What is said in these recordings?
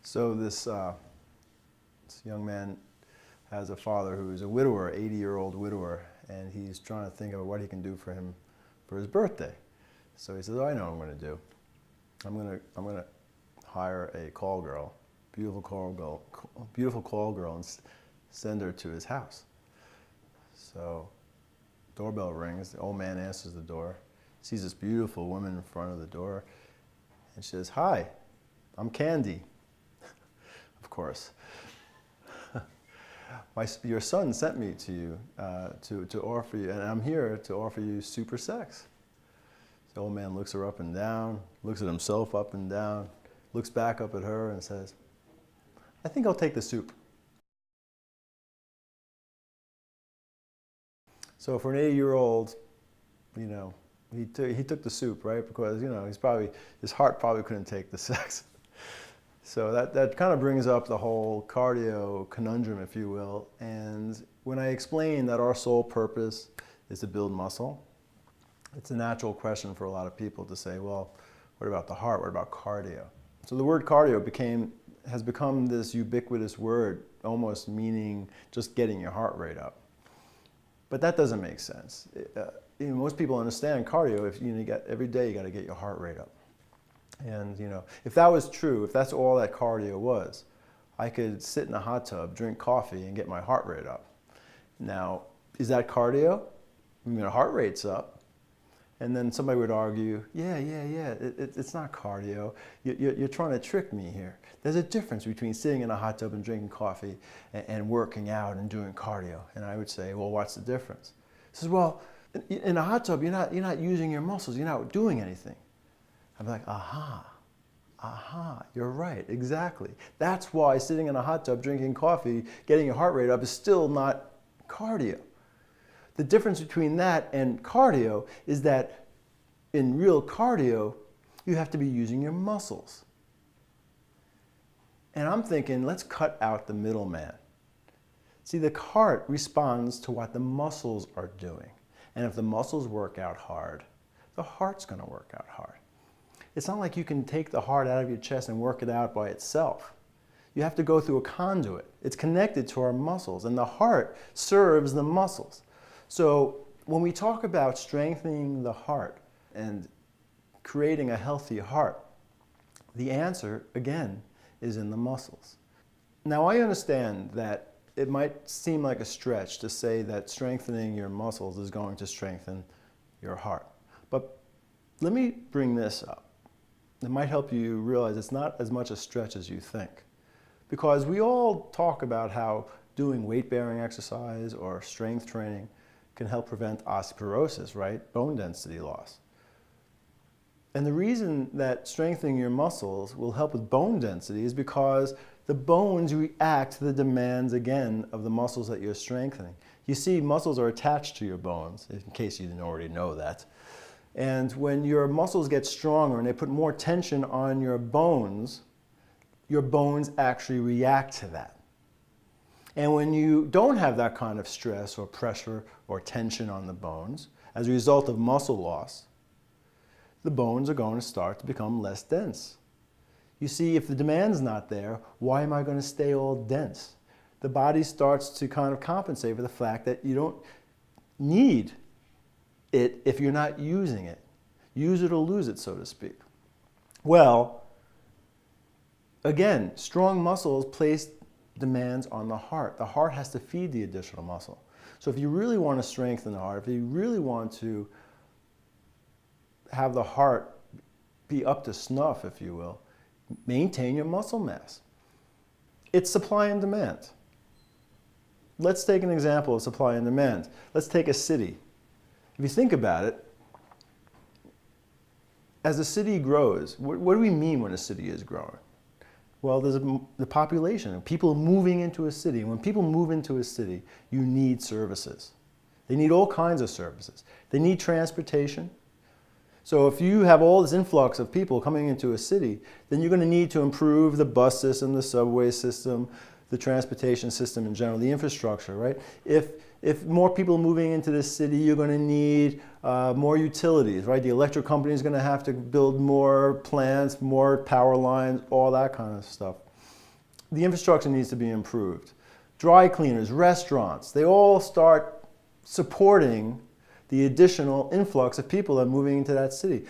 So this young man has a father who is a widower, 80-year-old widower, and he's trying to think of what he can do for him for his birthday. So he says, oh, I know what I'm going to do. I'm going to hire a call girl, beautiful call girl, and send her to his house. So doorbell rings, the old man answers the door, sees this beautiful woman in front of the door, and she says, hi, I'm Candy. Of course. Your son sent me to you to offer you, and I'm here to offer you super sex. The old man looks her up and down, looks at himself up and down, looks back up at her and says, I think I'll take the soup. So for an 80-year-old, you know, he took the soup, right? Because, you know, his heart probably couldn't take the sex. So that kind of brings up the whole cardio conundrum, if you will. And when I explain that our sole purpose is to build muscle, it's a natural question for a lot of people to say, well, what about the heart? What about cardio? So the word cardio has become this ubiquitous word, almost meaning just getting your heart rate up. But that doesn't make sense. Most people understand cardio. If every day you got to get your heart rate up. And if that was true, if that's all that cardio was, I could sit in a hot tub, drink coffee, and get my heart rate up. Now, is that cardio? I mean, the heart rate's up. And then somebody would argue, yeah, it's not cardio. You're trying to trick me here. There's a difference between sitting in a hot tub and drinking coffee and working out and doing cardio. And I would say, well, what's the difference? He says, well, in a hot tub, you're not using your muscles. You're not doing anything. I'm like, aha, you're right, exactly. That's why sitting in a hot tub, drinking coffee, getting your heart rate up is still not cardio. The difference between that and cardio is that in real cardio, you have to be using your muscles. And I'm thinking, let's cut out the middleman. See, the heart responds to what the muscles are doing. And if the muscles work out hard, the heart's going to work out hard. It's not like you can take the heart out of your chest and work it out by itself. You have to go through a conduit. It's connected to our muscles, and the heart serves the muscles. So when we talk about strengthening the heart and creating a healthy heart, the answer, again, is in the muscles. Now, I understand that it might seem like a stretch to say that strengthening your muscles is going to strengthen your heart. But let me bring this up. It might help you realize it's not as much a stretch as you think. Because we all talk about how doing weight-bearing exercise or strength training can help prevent osteoporosis, right? Bone density loss. And the reason that strengthening your muscles will help with bone density is because the bones react to the demands, again, of the muscles that you're strengthening. You see, muscles are attached to your bones, in case you didn't already know that. And when your muscles get stronger and they put more tension on your bones actually react to that. And when you don't have that kind of stress or pressure or tension on the bones, as a result of muscle loss, the bones are going to start to become less dense. You see, if the demand's not there, why am I going to stay all dense? The body starts to kind of compensate for the fact that you don't need it if you're not using it. Use it or lose it, so to speak. Well, again, strong muscles place demands on the heart. The heart has to feed the additional muscle. So if you really want to strengthen the heart, if you really want to have the heart be up to snuff, if you will, maintain your muscle mass. It's supply and demand. Let's take an example of supply and demand. Let's take a city. If you think about it, as a city grows, what do we mean when a city is growing? Well, there's the population, people moving into a city. When people move into a city, you need services. They need all kinds of services. They need transportation. So if you have all this influx of people coming into a city, then you're going to need to improve the bus system, the subway system, the transportation system in general, the infrastructure, right? If more people are moving into this city, you're going to need more utilities, right? The electric company is going to have to build more plants, more power lines, all that kind of stuff. the infrastructure needs to be improved. Dry cleaners, restaurants, they all start supporting the additional influx of people that are moving into that city.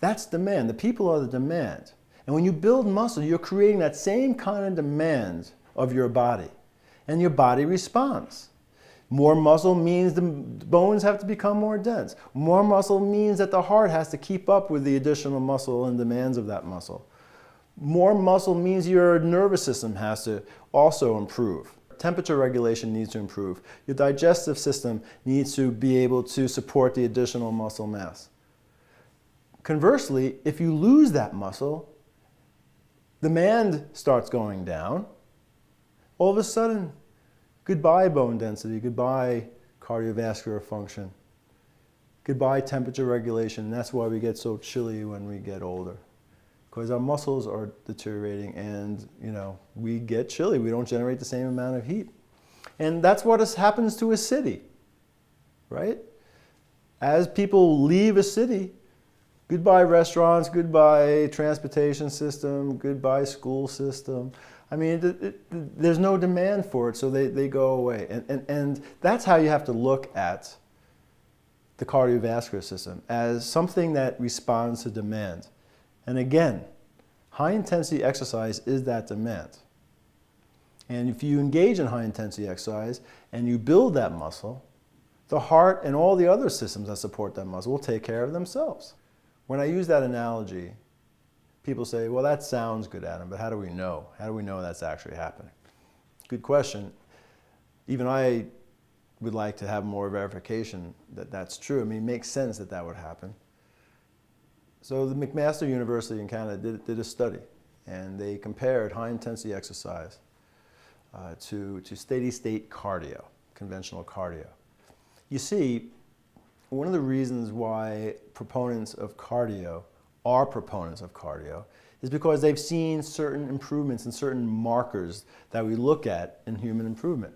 That's demand. The people are the demand. And when you build muscle, you're creating that same kind of demand of your body. And your body responds. More muscle means the bones have to become more dense. More muscle means that the heart has to keep up with the additional muscle and demands of that muscle. More muscle means your nervous system has to also improve. Temperature regulation needs to improve. Your digestive system needs to be able to support the additional muscle mass. Conversely, if you lose that muscle, demand starts going down. All of a sudden, goodbye bone density, goodbye cardiovascular function, goodbye temperature regulation. And that's why we get so chilly when we get older, because our muscles are deteriorating and we get chilly. We don't generate the same amount of heat. And that's what happens to a city, right? As people leave a city, goodbye restaurants, goodbye transportation system, goodbye school system. I mean, there's no demand for it, so they go away. And that's how you have to look at the cardiovascular system, as something that responds to demand. And again, high-intensity exercise is that demand. And if you engage in high-intensity exercise and you build that muscle, the heart and all the other systems that support that muscle will take care of themselves. When I use that analogy, people say, well, that sounds good, Adam, but how do we know? How do we know that's actually happening? Good question. Even I would like to have more verification that that's true. I mean, it makes sense that that would happen. So the McMaster University in Canada did a study, and they compared high-intensity exercise to steady-state cardio, conventional cardio. You see, one of the reasons why proponents of cardio are proponents of cardio is because they've seen certain improvements in certain markers that we look at in human improvement.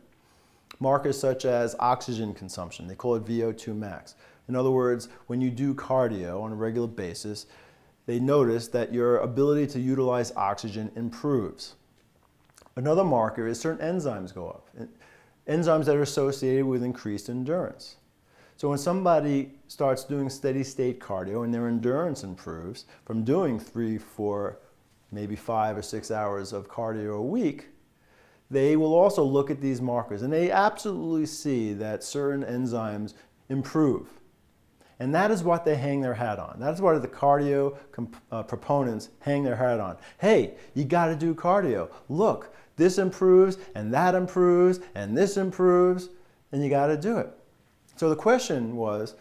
Markers such as oxygen consumption, they call it VO2 max. In other words, when you do cardio on a regular basis, they notice that your ability to utilize oxygen improves. Another marker is certain enzymes go up, enzymes that are associated with increased endurance. So when somebody starts doing steady-state cardio and their endurance improves from doing 3, 4, maybe 5 or 6 hours of cardio a week, they will also look at these markers and they absolutely see that certain enzymes improve. And that is what they hang their hat on. That is what the cardio proponents hang their hat on. Hey, you got to do cardio. Look, this improves and that improves and this improves, and you got to do it. So the question was,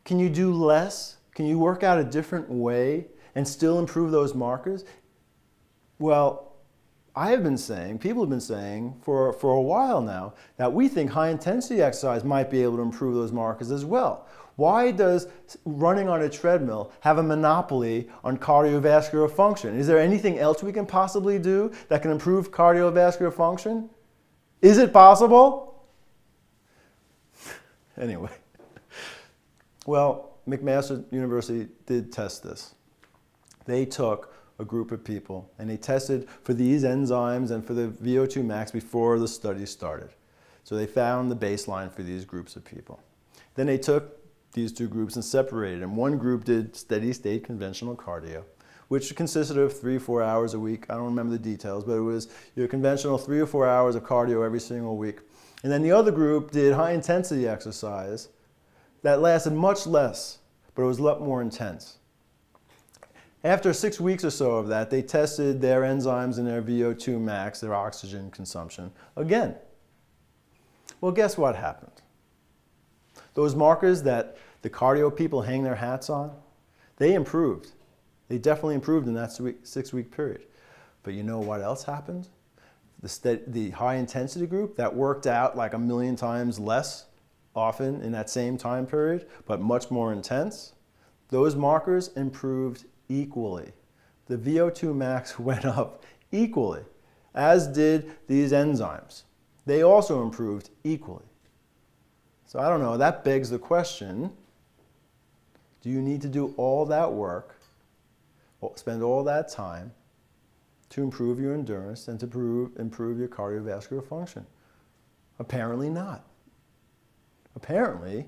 can you do less? Can you work out a different way and still improve those markers? Well, I have been saying, people have been saying for a while now that we think high-intensity exercise might be able to improve those markers as well. Why does running on a treadmill have a monopoly on cardiovascular function? Is there anything else we can possibly do that can improve cardiovascular function? Is it possible? Anyway, well, McMaster University did test this. They took a group of people and they tested for these enzymes and for the VO2 max before the study started. So they found the baseline for these groups of people. Then they took these two groups and separated them. One group did steady-state conventional cardio, which consisted of 3 or 4 hours a week. I don't remember the details, but it was your conventional 3 or 4 hours of cardio every single week. And then the other group did high-intensity exercise that lasted much less, but it was a lot more intense. After 6 weeks or so of that, they tested their enzymes and their VO2 max, their oxygen consumption, again. Well, guess what happened? Those markers that the cardio people hang their hats on, they improved. They definitely improved in that 6-week period. But you know what else happened? The high-intensity group that worked out like 1,000,000 times less often in that same time period, but much more intense, those markers improved equally. The VO2 max went up equally, as did these enzymes. They also improved equally. So I don't know, that begs the question, do you need to do all that work, spend all that time to improve your endurance and to improve your cardiovascular function? Apparently not. Apparently,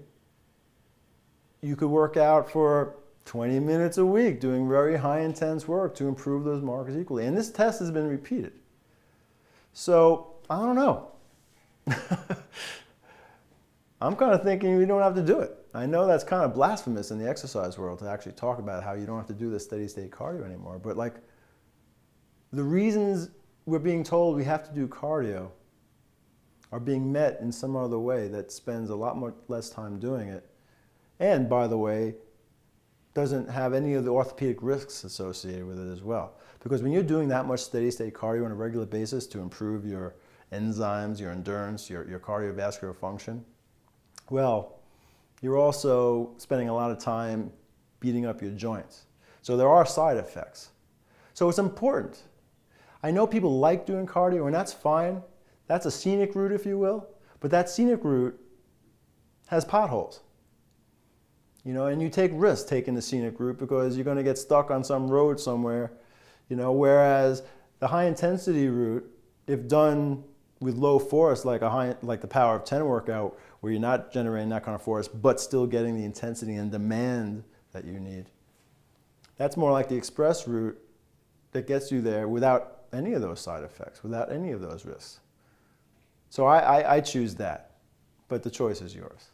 you could work out for 20 minutes a week doing very high intense work to improve those markers equally. And this test has been repeated. So, I don't know. I'm kind of thinking we don't have to do it. I know that's kind of blasphemous in the exercise world to actually talk about how you don't have to do this steady state cardio anymore. But like, the reasons we're being told we have to do cardio are being met in some other way that spends a lot more less time doing it. And by the way, doesn't have any of the orthopedic risks associated with it as well. Because when you're doing that much steady state cardio on a regular basis to improve your enzymes, your endurance, your cardiovascular function, well, you're also spending a lot of time beating up your joints. So there are side effects. So it's important. I know people like doing cardio, and that's fine. That's a scenic route, if you will. But that scenic route has potholes. You know, and you take risks taking the scenic route because you're going to get stuck on some road somewhere. You know, whereas the high intensity route, if done with low force, like the Power of 10 workout, where you're not generating that kind of force, but still getting the intensity and demand that you need, that's more like the express route that gets you there without any of those side effects, without any of those risks. So I choose that, but the choice is yours.